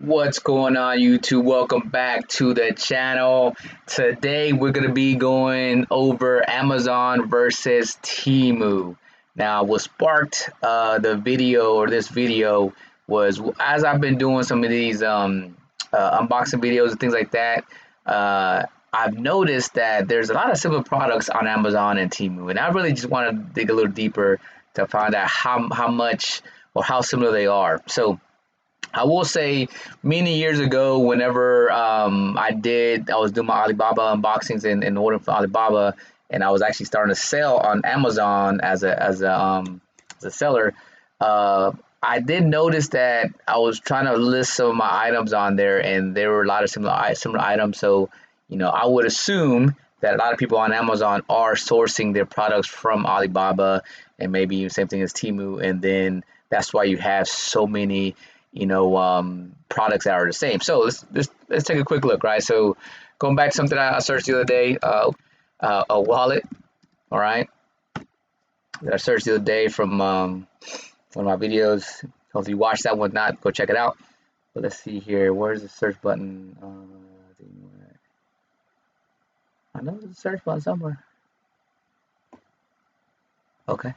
What's going on, YouTube? Welcome back to the channel. Today we're going to be going over Amazon versus Temu. Now, what sparked this video was as I've been doing some of these unboxing videos and things like that. I've noticed that there's a lot of similar products on Amazon and Temu, and I really just want to dig a little deeper to find out how much or how similar they are. So I will say many years ago, whenever I was doing my Alibaba unboxings and ordering for Alibaba, and I was actually starting to sell on Amazon as a seller. Uh, I did notice that I was trying to list some of my items on there, and there were a lot of similar items. So, I would assume that a lot of people on Amazon are sourcing their products from Alibaba, and maybe even same thing as Temu, and then that's why you have so many products that are the same. So let's take a quick look, right? So going back to something I searched the other day, a wallet, all right, that I searched the other day from one of my videos. So if you watched that one, not go check it out. But let's see here. Where's the search button? I know there's a search button somewhere. Okay.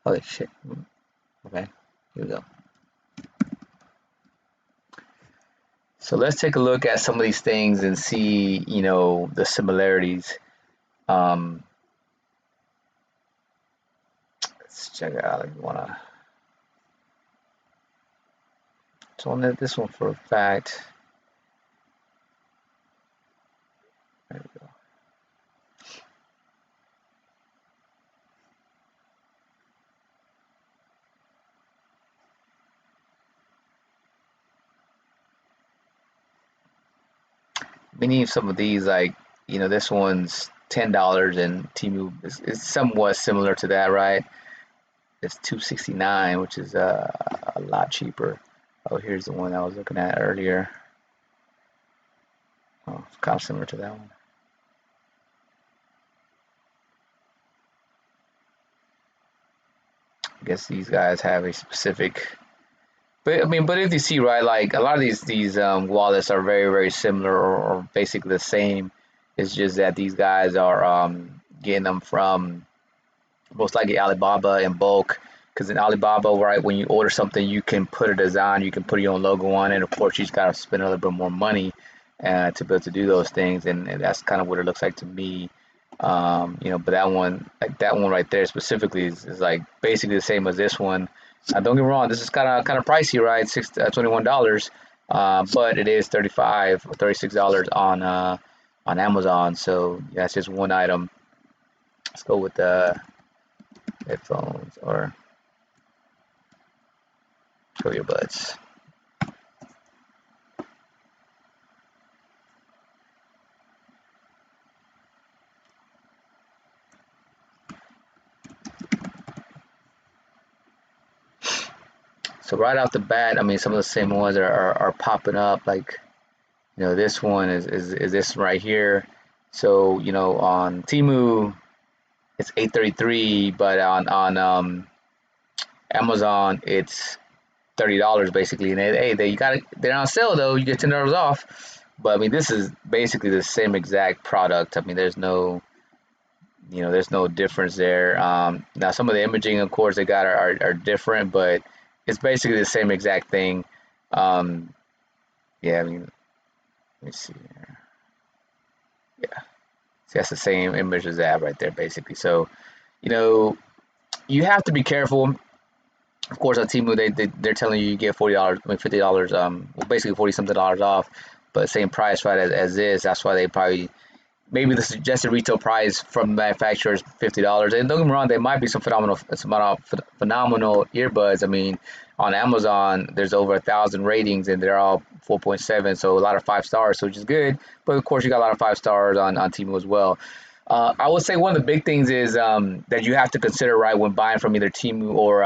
Holy shit. Okay. Here we go. So let's take a look at some of these things and see, the similarities. Let's check it out if you wanna. So on this one for a fact. There we go. Many of some of these, like, this one's $10 and Temu is somewhat similar to that, right? It's $2.69, which is a lot cheaper. Oh, here's the one I was looking at earlier. Oh, it's kind of similar to that one. I guess these guys have a specific, but I mean, but if you see, right, like a lot of these wallets are very similar or basically the same. It's just that these guys are getting them from most likely Alibaba in bulk. Because in Alibaba, right, when you order something, you can put a design, you can put your own logo on it. Of course, you just gotta spend a little bit more money to be able to do those things, and that's kind of what it looks like to me. But that one, like that one right there specifically, is like basically the same as this one. Don't get me wrong, this is kind of pricey, right? $21, but it is 35 or $36 on Amazon. So yeah, that's just one item. Let's go with the headphones or show your buds. So right off the bat, I mean, some of the same ones are popping up. Like, this one is this right here. So, on Temu, it's 833, but on Amazon, it's $30 basically. And hey, they're on sale though. You get $10 off. But I mean, this is basically the same exact product. I mean, there's no difference there. Now, some of the imaging, of course, they got are different, but it's basically the same exact thing. Um, yeah, I mean, let me see here. Yeah, see, that's the same image as that right there, basically. So, you know, you have to be careful. Of course, on Temu, they're telling you get $40, I mean $50, well, basically 40 something dollars off, but same price, right, as this. That's why they probably maybe the suggested retail price from the manufacturer is $50. And don't get me wrong, there might be some phenomenal earbuds. I mean, on Amazon, there's over 1,000 ratings, and they're all 4.7, so a lot of 5 stars, so which is good. But of course, you got a lot of 5 stars on Temu as well. I would say one of the big things is that you have to consider, right, when buying from either Temu or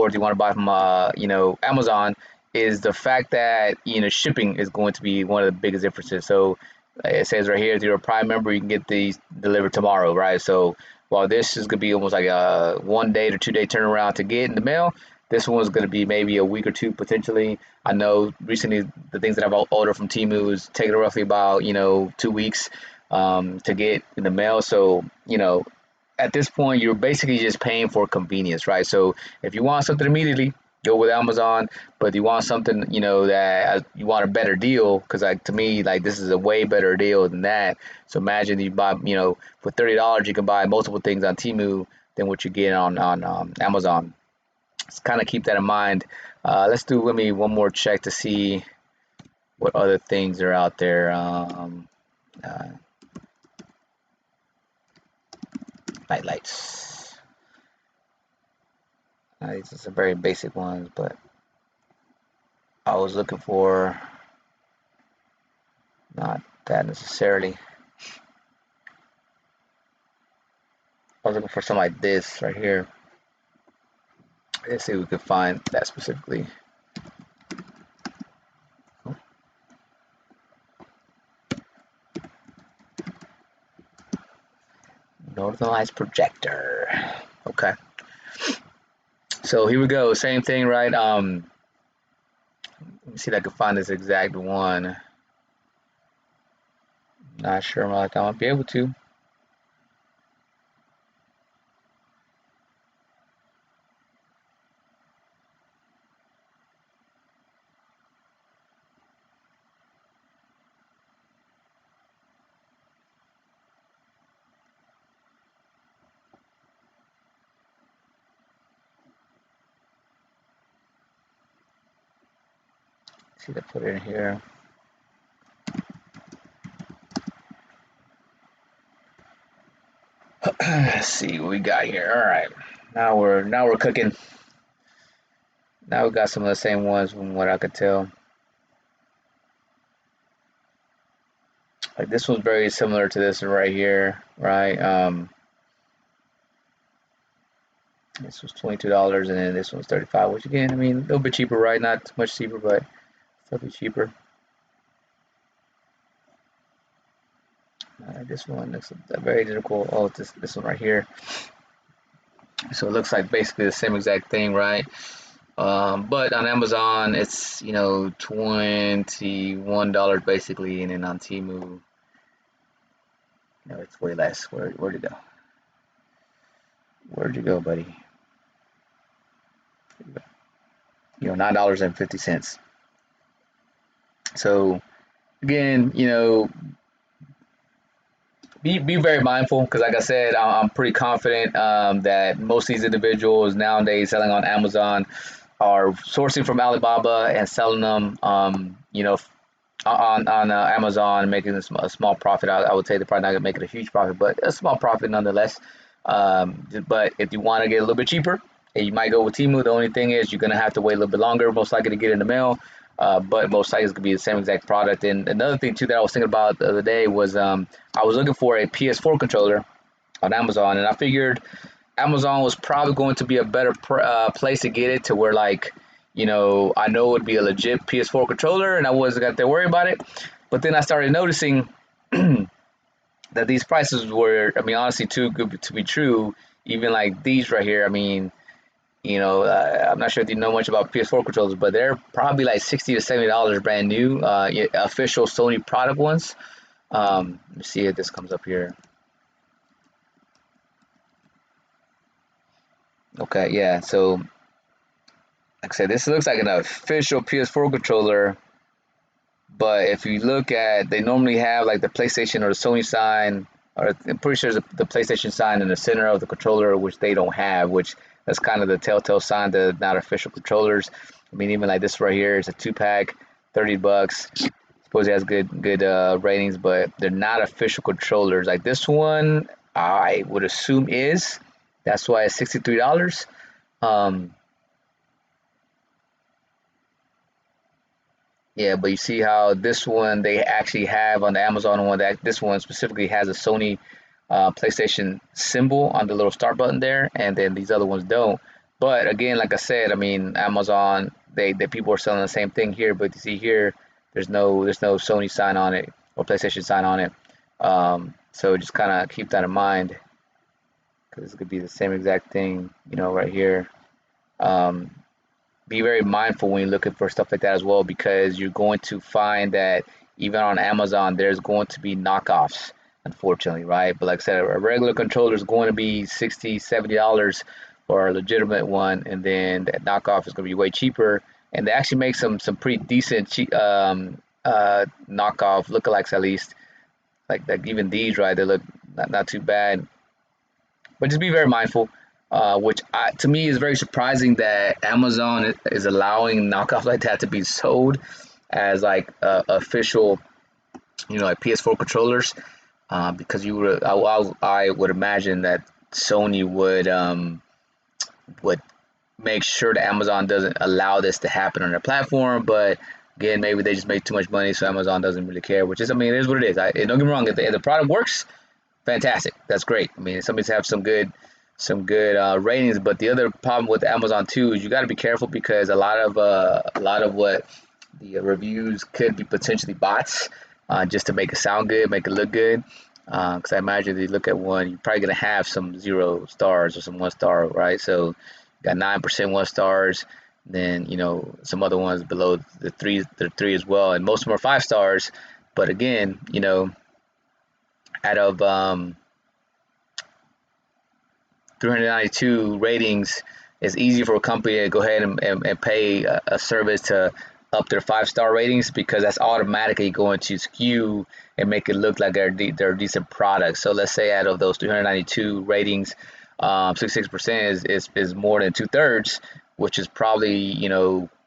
if you want to buy from Amazon, is the fact that shipping is going to be one of the biggest differences. So it says right here, if you're a Prime member, you can get these delivered tomorrow, right? So while this is gonna be almost like a 1 day to 2 day turnaround to get in the mail, This one's going to be maybe a week or two potentially. I know recently the things that I've ordered from Temu is taking roughly about 2 weeks to get in the mail. So at this point, you're basically just paying for convenience, right? So if you want something immediately, go with Amazon. But if you want something, that you want a better deal, because like to me, like this is a way better deal than that. So imagine you buy, for $30, you can buy multiple things on Temu than what you get on Amazon. Just kind of keep that in mind. Let's do let me one more check to see what other things are out there. Uh, Night lights. These are some very basic ones, but I was looking for not that necessarily. I was looking for something like this right here. Let's see if we can find that specifically. Northern Lights projector. Okay. So here we go. Same thing, right? Let me see if I can find this exact one. Not sure I might be able to. See, to put it in here. Let's see what we got here. All right, now we're cooking. Now we got some of the same ones from what I could tell. Like this one's very similar to this one right here, right? This was $22, and then this one's 35, which again, I mean, a little bit cheaper, right? Not too much cheaper, but still be cheaper. This one looks very identical. Oh, this one right here. So it looks like basically the same exact thing, right? But on Amazon, it's $21 basically, and then on Temu, it's way less. Where'd it go? Where'd you go, buddy? $9.50. So again, be very mindful, because like I said, I'm pretty confident that most of these individuals nowadays selling on Amazon are sourcing from Alibaba and selling them on Amazon, making a small profit. I would say they're probably not gonna make it a huge profit, but a small profit nonetheless. But if you want to get a little bit cheaper, you might go with Temu. The only thing is you're gonna have to wait a little bit longer, most likely to get in the mail. But most likely it's gonna be the same exact product. And another thing too that I was thinking about the other day was I was looking for a PS4 controller on Amazon, and I figured Amazon was probably going to be a better place to get it, to where like I know it would be a legit PS4 controller and I wasn't got to worry about it. But then I started noticing that these prices were, I mean, honestly too good to be true. Even like these right here, I mean, I'm not sure if you know much about PS4 controllers, but they're probably like $60 to $70 brand new, official Sony product ones. Let me see if this comes up here. Okay, yeah. So, like I said, this looks like an official PS4 controller. But if you look at, they normally have like the PlayStation or the Sony sign, or I'm pretty sure there's the PlayStation sign in the center of the controller, which they don't have, which that's kind of the telltale sign that they're not official controllers. I mean, even like this right here is a 2-pack, $30. Suppose it has good ratings, but they're not official controllers. Like this one, I would assume is. That's why it's $63. Um, Yeah, but you see how this one they actually have on the Amazon one, that this one specifically has a Sony PlayStation symbol on the little start button there, and then these other ones don't. But again, like I said, I mean Amazon, they people are selling the same thing here, but you see here, there's no Sony sign on it or PlayStation sign on it. So just kind of keep that in mind, because it could be the same exact thing, right here. Um, be very mindful when you're looking for stuff like that as well, because you're going to find that even on Amazon, there's going to be knockoffs, unfortunately, right? But like I said, a regular controller is going to be $60, $70 for a legitimate one, and then that knockoff is going to be way cheaper. And they actually make some pretty decent knockoff lookalikes, at least. Like even these, right? They look not too bad. But just be very mindful, which to me is very surprising that Amazon is allowing knockoffs like that to be sold as like official, like PS4 controllers, because you would I would imagine that Sony would make sure that Amazon doesn't allow this to happen on their platform. But again, maybe they just make too much money, so Amazon doesn't really care. Which is, I mean, it is what it is. Don't get me wrong, if the product works, fantastic, that's great. I mean, somebody's have some good ratings. But the other problem with Amazon too is you got to be careful, because a lot of what the reviews could be potentially bots, just to make it sound good, make it look good. Because I imagine if you look at one, you're probably gonna have some 0 stars or some 1 star, right? So you got 9% 1 stars, then some other ones below they're 3 as well, and most of them are 5 stars. But again, out of 392 ratings, it's easy for a company to go ahead and pay a service to up their 5-star ratings, because that's automatically going to skew and make it look like they're a decent product. So let's say out of those 392 ratings, 66% is more than 2/3, which is probably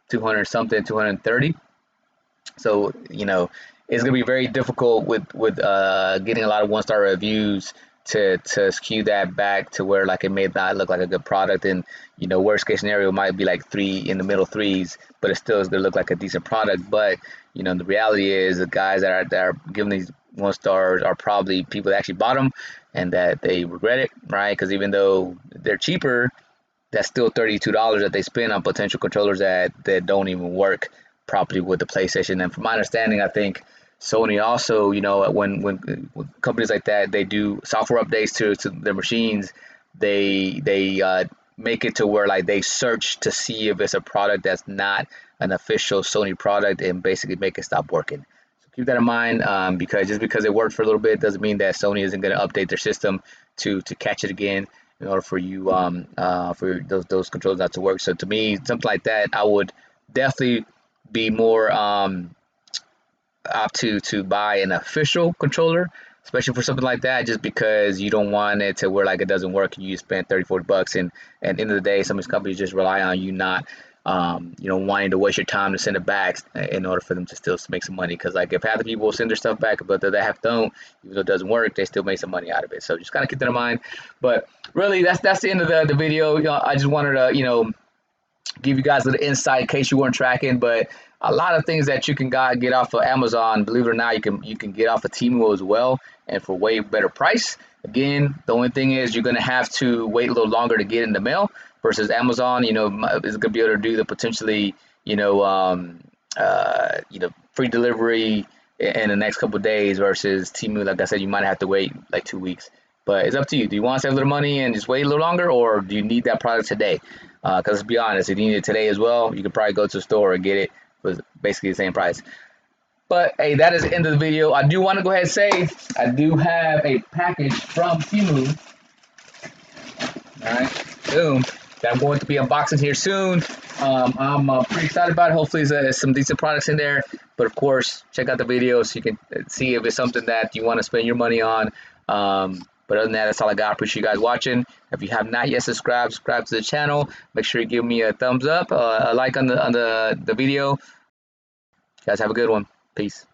200 something, 230. So it's gonna be very difficult with getting a lot of 1-star reviews to skew that back to where like it may not look like a good product. And worst case scenario might be like 3 in the middle 3s, but it still is gonna look like a decent product. But the reality is the guys that are giving these 1 stars are probably people that actually bought them and that they regret it, right? Because even though they're cheaper, that's still $32 that they spend on potential controllers that don't even work properly with the PlayStation. And from my understanding, I think Sony also, when companies like that, they do software updates to their machines, they make it to where like they search to see if it's a product that's not an official Sony product, and basically make it stop working. So keep that in mind, because just because it worked for a little bit doesn't mean that Sony isn't going to update their system to catch it again, in order for you for those controls not to work. So to me, something like that, I would definitely be more opt to buy an official controller, especially for something like that, just because you don't want it to where like it doesn't work and you spend 30-40 bucks, and at the end of the day, some of these companies just rely on you not wanting to waste your time to send it back in order for them to still make some money. Because like if half the people send their stuff back, but the half don't, even though it doesn't work, they still make some money out of it. So just kind of keep that in mind. But really, that's the end of the video. I just wanted to give you guys a little insight in case you weren't tracking. But a lot of things that you can get off of Amazon, believe it or not, you can get off of Temu as well, and for way better price. Again, the only thing is you're gonna have to wait a little longer to get in the mail versus Amazon. Is gonna be able to do the potentially free delivery in the next couple of days, versus Temu. Like I said, you might have to wait like 2 weeks. But it's up to you. Do you want to save a little money and just wait a little longer, or do you need that product today? Because let's be honest, if you need it today as well, you could probably go to the store and get it for basically the same price. But hey, that is the end of the video. I do want to go ahead and say I do have a package from Temu. All right, boom. That I'm going to be unboxing here soon. I'm pretty excited about it. Hopefully, there's some decent products in there. But of course, check out the video so you can see if it's something that you want to spend your money on. But other than that, that's all I got. Appreciate you guys watching. If you have not yet subscribed to the channel. Make sure you give me a thumbs up, a like on the video. You guys have a good one. Peace.